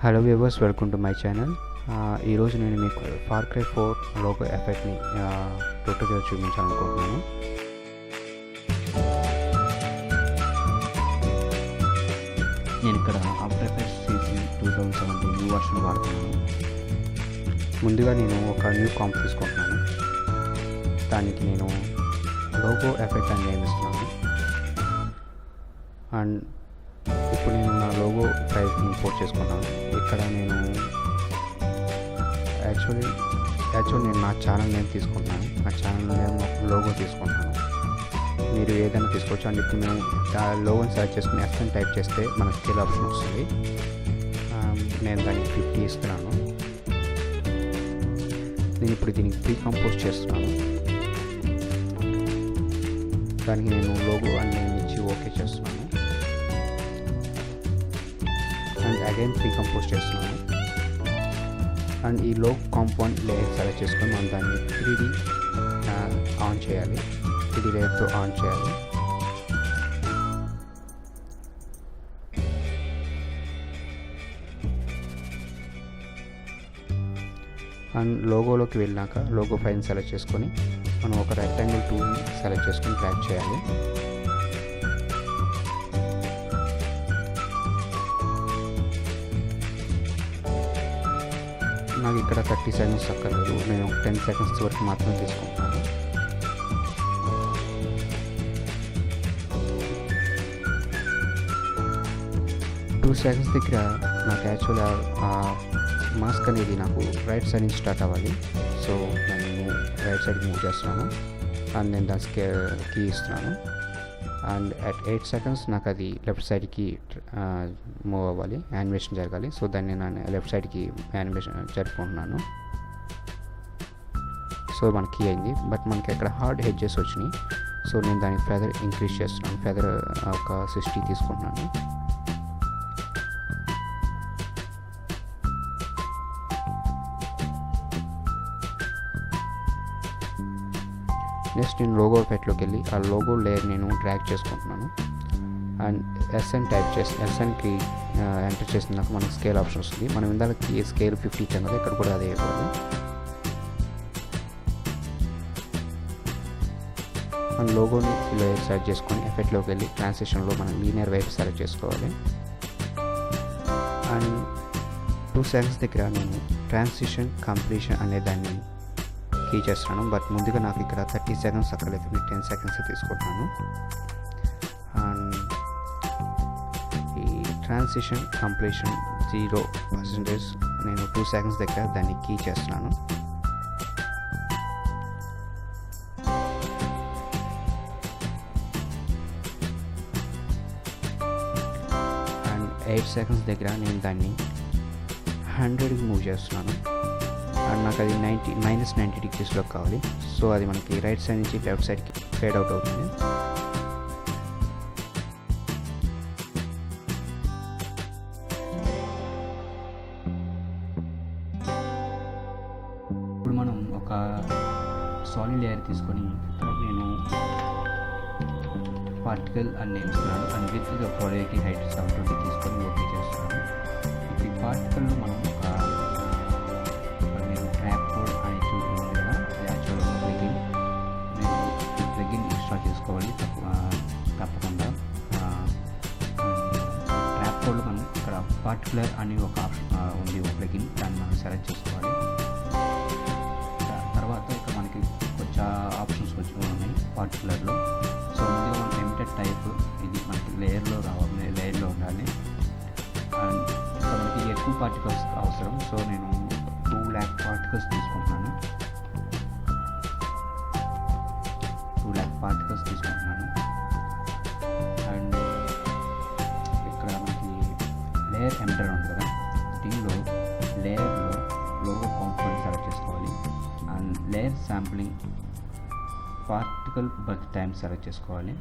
Hello viewers, welcome to my channel. ఈరోజు నేను మీకు ఫార్ క్రై 4 లోగో ఎఫెక్ట్ని ట్యూటోరియల్ చూపించాలనుకుంటున్నాను. నేను ఇక్కడ after effects CC 2017 new version వాడుతున్నాను. ముందుగా నేను ఒక న్యూ కాంప్ తీసుకుంటున్నాను. దానికి నేను లోగో ఎఫెక్ట్ అని నేమ్ ఇస్తున్నాను. అండ్ ఇప్పుడు నేను నా లోగో ఫైల్ని ఇంపోర్ట్ చేసుకున్నాను. ఇక్కడ నేను యాక్చువల్లీ నేను నా ఛానల్ నేమ్ తీసుకుంటున్నాను. నా ఛానల్ నేమ్ లోగో తీసుకుంటున్నాను. మీరు ఏదైనా తీసుకోవచ్చు. అండ్ ఇప్పుడు మేము ఆ లోగోని సెలెక్ట్ చేసుకుని FN టైప్ చేస్తే మన స్కేల్ ఆప్షన్ వస్తుంది. నేను దానికి 50 ఇస్తున్నాను. నేను ఇప్పుడు దీనికి ప్రీ కంపోజ్ చేస్తున్నాను. దానికి నేను లోగో అని నేమ్ ఇచ్చి ఓకే చేస్తున్నాను. అండ్ అగైన్ ప్రీ కంపోజ్ చేస్తున్నాను. అండ్ ఈ లోగో కాంపౌండ్ లేయర్ సెలెక్ట్ చేసుకొని మనం దాన్ని 3D ఆన్ చేయాలి. 3D లేయర్తో ఆన్ చేయాలి. అండ్ లోగోలోకి వెళ్ళాక లోగో ఫైల్ని సెలెక్ట్ చేసుకొని మనం ఒక రెక్టాంగిల్ టూల్ని సెలెక్ట్ చేసుకొని డ్రాగ్ చేయాలి. నాకు ఇక్కడ 30 సెకండ్స్ అక్కర్లేదు. నేను 10 సెకండ్స్ వరకు మాత్రమే తీసుకుంటాను. టూ సెకండ్స్ దగ్గర నాకు యాక్చువల్గా మాస్క్ అనేది నాకు రైట్ సైడ్ నుంచి స్టార్ట్ అవ్వాలి. సో నేను రైట్ సైడ్కి మూవ్ చేస్తున్నాను. అండ్ నేను దాని కీ ఇస్తున్నాను. అండ్ అట్ 8 సెకండ్స్ నాకు అది లెఫ్ట్ సైడ్కి మూవ్ అవ్వాలి, యానిమేషన్ జరగాలి. సో దాన్ని నేను లెఫ్ట్ సైడ్కి యానిమేషన్ జరుపుకుంటున్నాను. సో మనకి అయింది. బట్ మనకి అక్కడ హార్డ్ హెడ్జెస్ వచ్చినాయి. సో నేను దానికి ఫెదర్ ఇంక్రీజ్ చేస్తున్నాను. ఫెదర్ ఒక 60 తీసుకుంటున్నాను. నెక్స్ట్ నేను లోగో ఎఫెక్ట్లోకి వెళ్ళి ఆ లోగో లేయర్ నేను డ్రాగ్ చేసుకుంటున్నాను. అండ్ SN టైప్ చేసి SNకి ఎంటర్ చేసినాక మనకు స్కేల్ ఆప్షన్ వస్తుంది. మనం ఇందాక స్కేల్ 50 ఇచ్చాం కదా, ఇక్కడ కూడా అదే ఇవ్వాలి. అండ్ లోగోని లేయర్ సెలెక్ట్ చేసుకొని ఎఫెక్ట్లోకి వెళ్ళి ట్రాన్సిషన్లో మనం లీనియర్ వైపు సెలెక్ట్ చేసుకోవాలి. అండ్ 2 సెకండ్స్ దగ్గర నేను ట్రాన్సిషన్ కంప్లీషన్ అనే దాన్ని కీ చేస్తున్నాను. బట్ ముందుగా నాకు ఇక్కడ 30 సెకండ్స్ అక్కర్లేదు, నేను 10 సెకండ్స్ తీసుకుంటున్నాను. అండ్ ఈ ట్రాన్సిషన్ కంప్లీషన్ 0% నేను 2 సెకండ్స్ దగ్గర దాన్ని కీ చేస్తున్నాను. అండ్ 8 సెకండ్స్ దగ్గర నేను దాన్ని 100కి మూవ్ చేస్తున్నాను. అండ్ నాకు అది -90 డిగ్రీస్లో కావాలి. సో అది మనకి రైట్ సైడ్ నుంచి లెఫ్ట్ సైడ్కి ఫేడ్ అవుట్ అవుతుంది. ఇప్పుడు మనం ఒక సాలిడ్ లేయర్ తీసుకొని నేను పార్టికల్ అని నేమ్ ఇస్తున్నాను. అండ్ విత్ పొడవుకి హైట్ 720 తీసుకొని ఓకే చేస్తున్నాను. ఈ పార్టికల్లో మనం ఒక చేసుకోవాలి తప్పకుండా. ట్రాప్ కోడ్లో మనం ఇక్కడ పార్టికులర్ అని ఒక ఆప్షన్ ఉంది, ఒక ప్లగిన్, దాన్ని మనం సెలెక్ట్ చేసుకోవాలి. తర్వాత ఇక్కడ మనకి కొంచెం ఆప్షన్స్ ఉన్నాయి పార్టికులర్లో. సో ముందుగా మనం లిమిటెడ్ టైప్, ఇది మనకి లేయర్లో రావాలి, లేయర్లో ఉండాలి. అండ్ ఇక్కడ మనకి ఎక్కువ పార్టికల్స్ అవసరం. సో నేను 2 lakh పార్టికల్స్ తీసుకుంటున్నాను. 2 lakh పార్టికల్స్ తీసుకుంటున్నాను. అండ్ ఇక్కడ మనకి లేయర్ ఎంటర్ ఉంది కదా, దీనిలో లేయర్లో లోగో కాంపోనెంట్ సెలెక్ట్ చేసుకోవాలి. And layer sampling particle birth time select చేసుకోవాలి.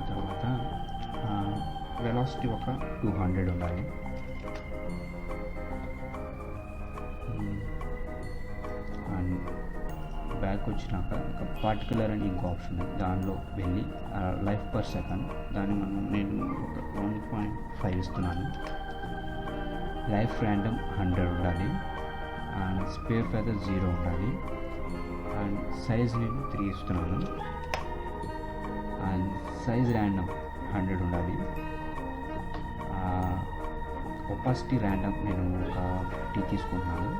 తర్వాత వెలాసిటీ ఒక 200 ఉండాలి. బ్యాక్ వచ్చినాక ఒక పార్టికులర్ అని ఇంకో ఆప్షన్ ఉంది, దానిలో వెళ్ళి లైఫ్ పర్ సెకండ్ దాన్ని నేను ఒక 1.5 ఇస్తున్నాను. లైఫ్ ర్యాండమ్ 100 ఉండాలి, అండ్ స్పేర్ ఫెదర్ 0 ఉండాలి, అండ్ సైజ్ నేను 3 ఇస్తున్నాను, అండ్ సైజ్ ర్యాండమ్ 100 ఉండాలి. ఒపాసిటీ ర్యాండమ్ నేను ఒక 50 తీసుకుంటున్నాను.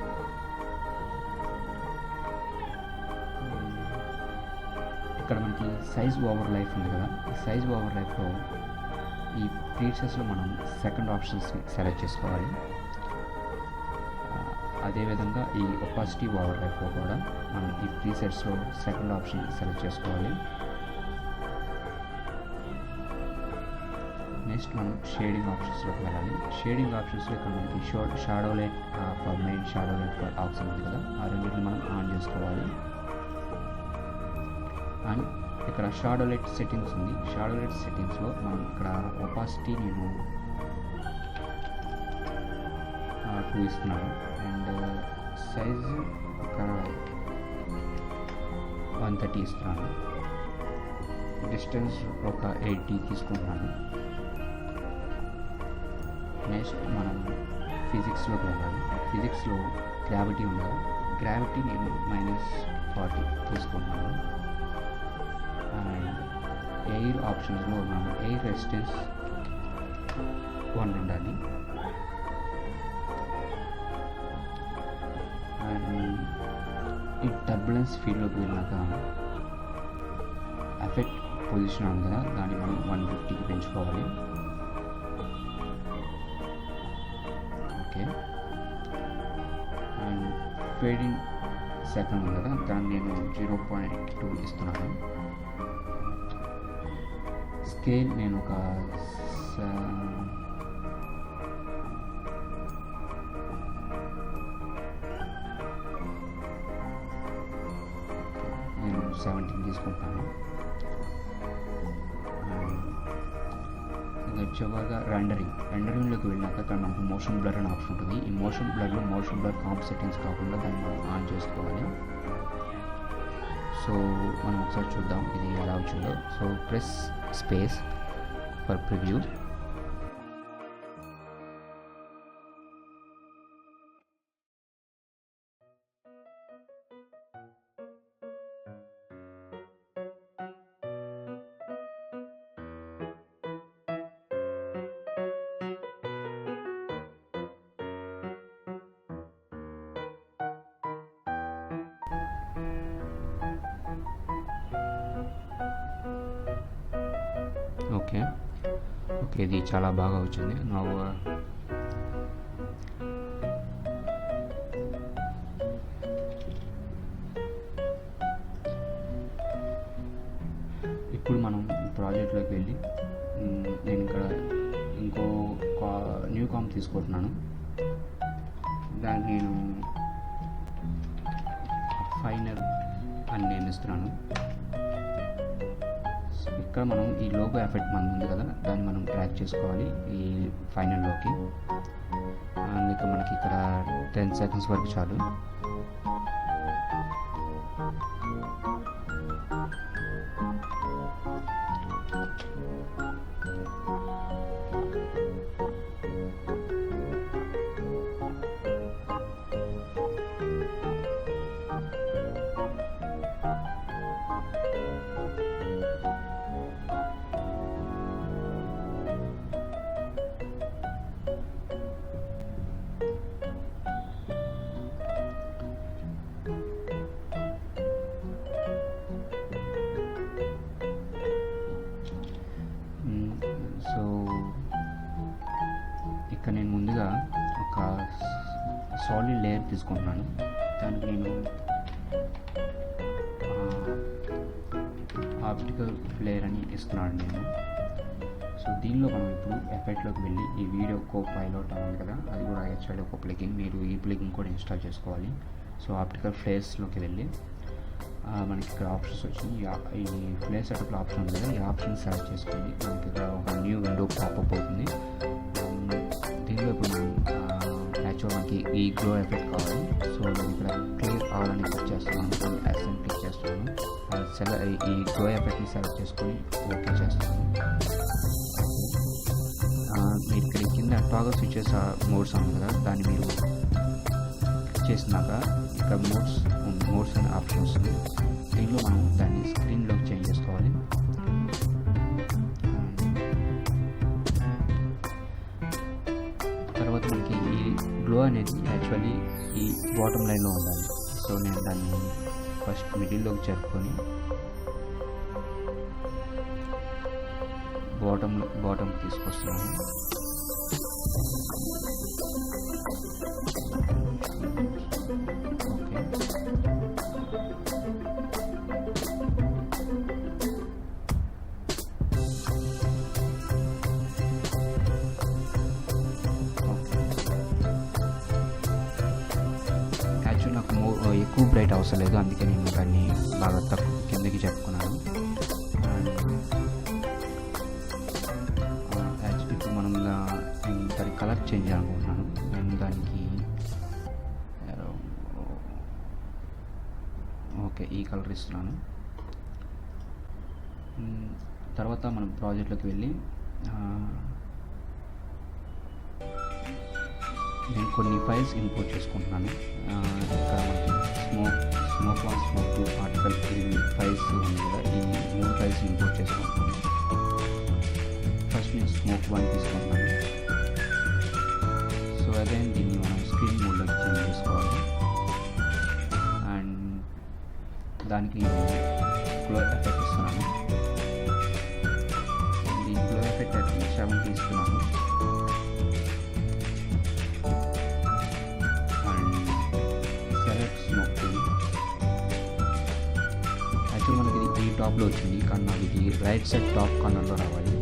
ఇక్కడ మనకి సైజ్ ఓవర్ లైఫ్ ఉంది కదా, ఈ సైజ్ ఓవర్ లైఫ్లో ఈ ప్రీసెస్లో మనం సెకండ్ ఆప్షన్స్ని సెలెక్ట్ చేసుకోవాలి. అదేవిధంగా ఈ ఒపాసిటీ ఓవర్ లైఫ్లో కూడా మనం ఈ ప్రీసెట్స్లో సెకండ్ ఆప్షన్ సెలెక్ట్ చేసుకోవాలి. నెక్స్ట్ మనం షేడింగ్ ఆప్షన్స్లోకి వెళ్ళాలి. షేడింగ్ ఆప్షన్స్లో ఇక్కడ మనకి shadow light for main, shadow light for option ఉంది కదా, ఆ రెండింటిని మనం ఆన్ చేసుకోవాలి. అండ్ ఇక్కడ షాడో లైట్ సెట్టింగ్స్ ఉంది, షాడో లైట్ సెట్టింగ్స్లో మనం ఇక్కడ ఒపాసిటీ నేను 2 ఇస్తున్నాను, అండ్ సైజ్ ఒక 130 ఇస్తున్నాను, డిస్టెన్స్ ఒక 80 తీసుకుంటున్నాను. నెక్స్ట్ మనం ఫిజిక్స్లోకి వెళ్ళాలి. ఫిజిక్స్లో గ్రావిటీ ఉండదు, గ్రావిటీ నేను -40 తీసుకుంటున్నాను. అండ్ ఎయిర్ ఆప్షన్స్లో మనం ఎయిర్ రెసిస్టెన్స్ 1 ఉండాలి. అండ్ ఈ టర్బులెన్స్ ఫీల్డ్లోకి వెళ్ళినాక ఎఫెక్ట్ పొజిషన్ ఉంది కదా, దాన్ని మనం 150కి పెంచుకోవాలి. ఓకే, అండ్ ఫేడింగ్ సెకండ్ ఉంది కదా, దాన్ని నేను 0.2 ఇస్తున్నాను. స్కేల్ నేను ఒక నేను 17 తీసుకుంటాను. ఇంకా చివరిగా రెండరింగ్లోకి వెళ్ళినాక అక్కడ మనకు మోషన్ బ్లర్ అని ఆప్షన్ ఉంటుంది. ఈ మోషన్ బ్లర్ కాంప్ సెట్టింగ్స్ కాకుండా దాన్ని మనం ఆన్ చేసుకోవాలి. సో మనం ఒకసారి చూద్దాం ఇది ఎలా వచ్చిందో. So press space for preview. Okay, ఇది చాలా బాగా వచ్చింది. ఇప్పుడు మనం ప్రాజెక్ట్లోకి వెళ్ళి నేను ఇక్కడ ఇంకో న్యూ కామ్ తీసుకుంటున్నాను. దాన్ని నేను ఫైనల్ అని నేను ఇస్తున్నాను. ఇక్కడ మనం ఈ లోగో ఎఫెక్ట్ మనం ఉంది కదా, దాన్ని మనం ట్రాక్ చేసుకోవాలి ఈ ఫైనల్లోకి. అందుకే మనకి ఇక్కడ 10 సెకండ్స్ వరకు చాలు. సో ఇక్కడ నేను ముందుగా ఒక సాలిడ్ లేయర్ తీసుకుంటున్నాను. దానికి నేను ఆప్టికల్ ఫ్లేర్ అని ఇస్తున్నాను నేను. సో దీనిలో మనం ఇప్పుడు ఎఫెక్ట్లోకి వెళ్ళి ఈ వీడియో పైలట్ ఉంది కదా, అది కూడా యాక్చువల్లీ ఒక ప్లగిన్, మీరు ఈ ప్లగిన్ కూడా ఇన్స్టాల్ చేసుకోవాలి. సో ఆప్టికల్ ఫ్లేర్స్లోకి వెళ్ళి మనకి ఇక్కడ ఆప్షన్స్ వచ్చినాయి. ఈ ఫ్లేర్ సెటప్లో ఆప్షన్ ఉంది కదా, ఈ ఆప్షన్ సెలెక్ట్ చేసుకొని మనకి ఇక్కడ ఒక న్యూ విండో పాపప్ అవుతుంది. దీనిలో ఇప్పుడు మనం యాక్చువల్ మనకి ఈ గ్లో ఎఫెక్ట్ కావాలి. సో నేను ఇక్కడ క్లియర్ ఆల్ అని క్లిక్ చేస్తున్నాను, ఎస్ఎన్ క్లిక్ చేస్తున్నాను. ఈ గ్లో ఎఫెక్ట్ని సెలెక్ట్ చేసుకొని ఓకే చేస్తాను. మీరు ఇక్కడ కింద టాగల్ స్విచెస్ మోడ్స్ ఉంది కదా, దాన్ని మీరు చేసినాక ఇక్కడ మోడ్స్ అనే ఆప్షన్ వస్తుంది. దీనిలో మనం దాన్ని స్క్రీన్లోకి చేంజ్ చేసుకోవాలి. తర్వాత మనకి ఈ గ్లో అనేది యాక్చువల్లీ ఈ బాటమ్ లైన్లో ఉండాలి. సో నేను దాన్ని ఫస్ట్ మిడిల్లోకి జరుపుకొని బాటమ్కి తీసుకొస్తున్నాను. యాక్చువల్లీ నాకు ఎక్కువ బ్రైట్ అవసరం లేదు, అందుకే నేను దాన్ని బాగా తక్కువ కిందకి చెప్పుకున్నాను. యాక్చువల్లీ ఇప్పుడు మనం దాని కలర్ చేంజ్ చేయాలనుకుంటున్నాను. నేను దానికి ఓకే ఈ కలర్ ఇస్తున్నాను. తర్వాత మనం ప్రాజెక్ట్లోకి వెళ్ళి నేను కొన్ని ఫైల్స్ ఇంపోర్ట్ చేసుకుంటున్నాను. ఇక్కడ మనకి స్మోక్ 1, స్మోక్ 2 ఆర్టికల్ ఫైల్స్ ఉంది కదా, ఈ 3 ఫైల్స్ ఇంపోర్ట్ చేసుకుంటున్నాను. ఫస్ట్ నేను స్మోక్ 1 తీసుకుంటున్నాను. సో అదే దీన్ని మనం స్క్రీన్ మోడ్లోకి చేంజ్ చేసుకోవాలి. అండ్ దానికి నేను గ్లో ఎఫెక్ట్ ఇస్తున్నాను. ఈ గ్లో ఎఫెక్ట్ 7 తీసుకున్నాను. మనకి ఈ టాప్లో వచ్చింది, కానీ నాకు ఇది రైట్ సైడ్ టాప్ కార్నర్లో రావాలి.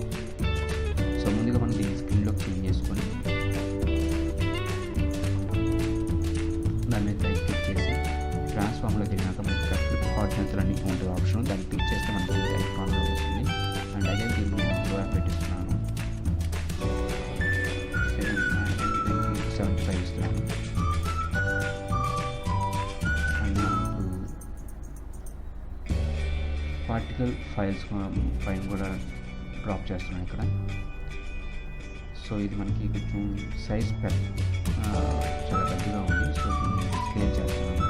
సో ముందుగా మనం దీన్ని స్క్రీన్లోకి చేంజ్ చేసుకొని దాని మీద క్లిక్ చేసి ట్రాన్స్ఫార్మ్లోకి వెళ్ళినాక మనకి ఫ్లిప్ ఆర్డినెన్స్ అన్ని ఉంటుంది ఆప్షన్, దాన్ని క్లిక్ చేస్తే మనకి రైట్ కార్నర్లో వస్తుంది. అండ్ అగైన్ దీన్ని గ్లో ఎఫెక్ట్ ఇస్తున్నాను. 75 ఇస్తున్నాను. పార్టికల్ ఫైల్స్ పైన కూడా డ్రాప్ చేస్తున్నాను ఇక్కడ. సో ఇది మనకి కొంచెం సైజ్ చాలా పెద్దగా ఉంది. సో దీన్ని స్కేల్ చేస్తున్నాను.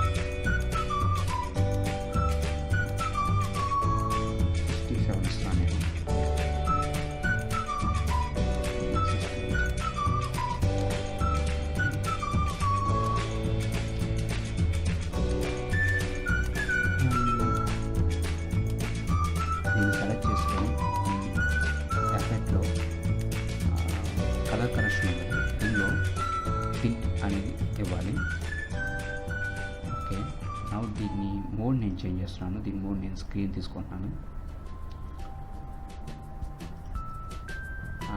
67 ఇస్తాను నేను. దీన్ని సెలెక్ట్ చేసుకొని ఎఫెక్ట్లో కలర్ కరెక్షన్ ఉంది, దీనిలో టింట్ అనేది ఇవ్వాలి. ఓకే, నా దీన్ని మోడ్ నేను చేంజ్ చేస్తున్నాను. దీని మోడ్ నేను స్క్రీన్ తీసుకుంటున్నాను.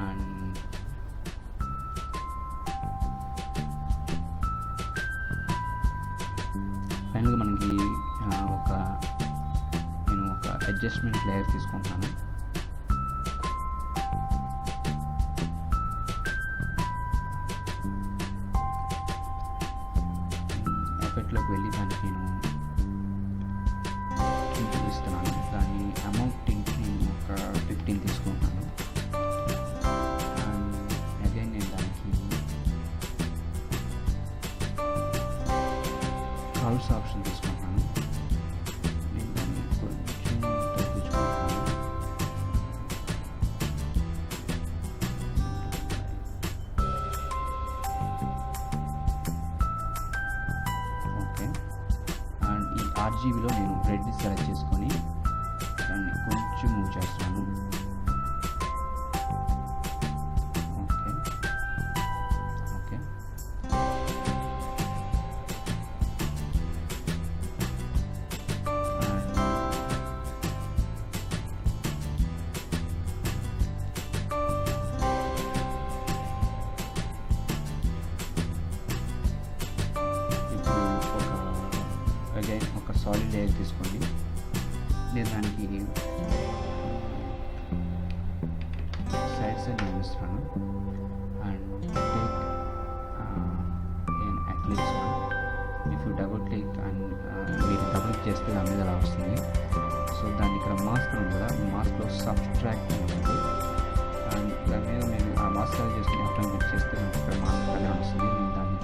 అండ్ ఫైనల్గా మనకి నేను ఒక అడ్జస్ట్మెంట్ లేయర్ తీసుకుంటున్నాను. ఎఫెక్ట్లోకి వెళ్ళి దానికి నేను టింట్ ఇస్తున్నాను. దాని అమౌంట్ టింట్ నేను ఒక 15 తీసుకుంటున్నాను. అండ్ అగైన్ నేను దానికి కలర్స్ ఆప్షన్ తీసుకుంటున్నాను. నేను దాన్ని కొంచెం తగ్గించుకుంటున్నాను. ఓకే, అండ్ ఈ RGBలో నేను రెడ్ని సెలెక్ట్ చేసుకొని దాన్ని కొంచెం మూవ్ చేస్తున్నాను. ఓకే ఓకే అగైన్ ఒక సాలిడ్ లేయర్ తీసుకోండి. నేను దానికి సైడ్స్ నేను ఇస్తాను. And take eclipse. If you double click and మీరు డబుల్ క్లిక్ చేస్తే దాని మీద అలా వస్తుంది. సో దాన్ని ఇక్కడ మాస్క్ ఉంది కదా, మాస్క్లో సబ్ట్రాక్ట్ ఉంటుంది. అండ్ దాని మీద నేను ఆ మాస్క్ సెలెక్ట్ చేసుకుని అప్లై క్లిక్ చేస్తే నాకు ఇక్కడ మాస్క్ అనేది వస్తుంది. నేను దాన్ని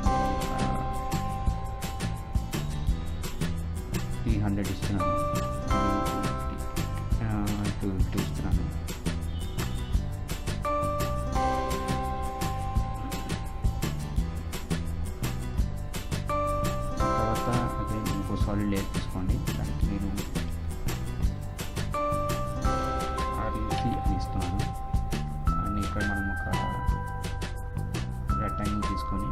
300 ఇస్తున్నాను, 250 ఇస్తున్నాను. తర్వాత అదే ఇంకో సాలిడ్ లేయర్ తీసుకోండి, దానికి నేను REC అని ఇస్తున్నాను. అండ్ ఇక్కడ మనం ఒక రెక్టాంగిల్ తీసుకొని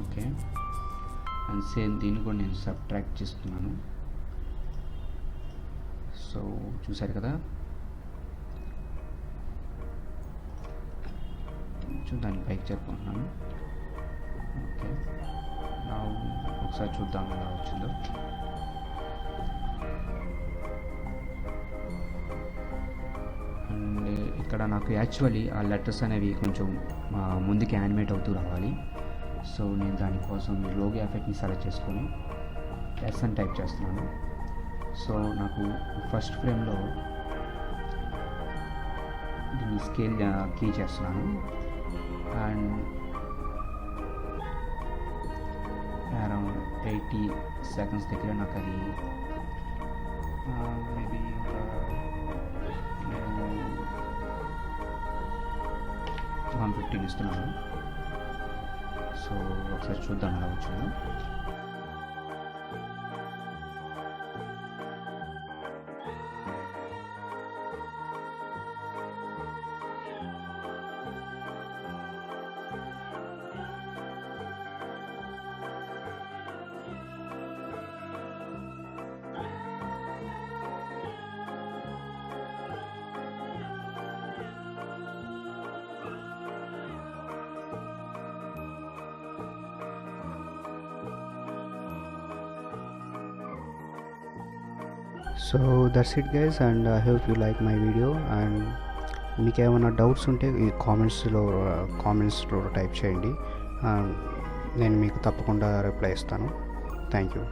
ఓకే. అండ్ సేమ్ దీన్ని కూడా నేను సబ్ట్రాక్ట్ చేస్తున్నాను. సో చూసారు కదా, దాన్ని పైకి జరుపుకుంటున్నాను. ఓకే, నా ఒకసారి చూద్దాం ఎలా వచ్చిందో. అండ్ ఇక్కడ నాకు యాక్చువల్లీ ఆ లెటర్స్ అనేవి కొంచెం ముందుకి యానిమేట్ అవుతూ రావాలి. సో నేను దానికోసం లోగో ఎఫెక్ట్ని సెలెక్ట్ చేసుకొని ఎస్ అని టైప్ చేస్తున్నాను. సో నాకు ఫస్ట్ ఫ్రేమ్లో దీన్ని స్కేల్ కీ చేస్తున్నాను. అండ్ అరౌండ్ 80 seconds దగ్గర నాకు అది మేబీ ఒక 115 ఇస్తున్నాను. సో ఒకసారి చూద్దాం ఎలా వచ్చిందో. So that's it guys, and I hope you like my video. And మీకు ఏమైనా డౌట్స్ ఉంటే ఈ కామెంట్స్లో టైప్ చేయండి, నేను మీకు తప్పకుండా రిప్లై ఇస్తాను. Thank you.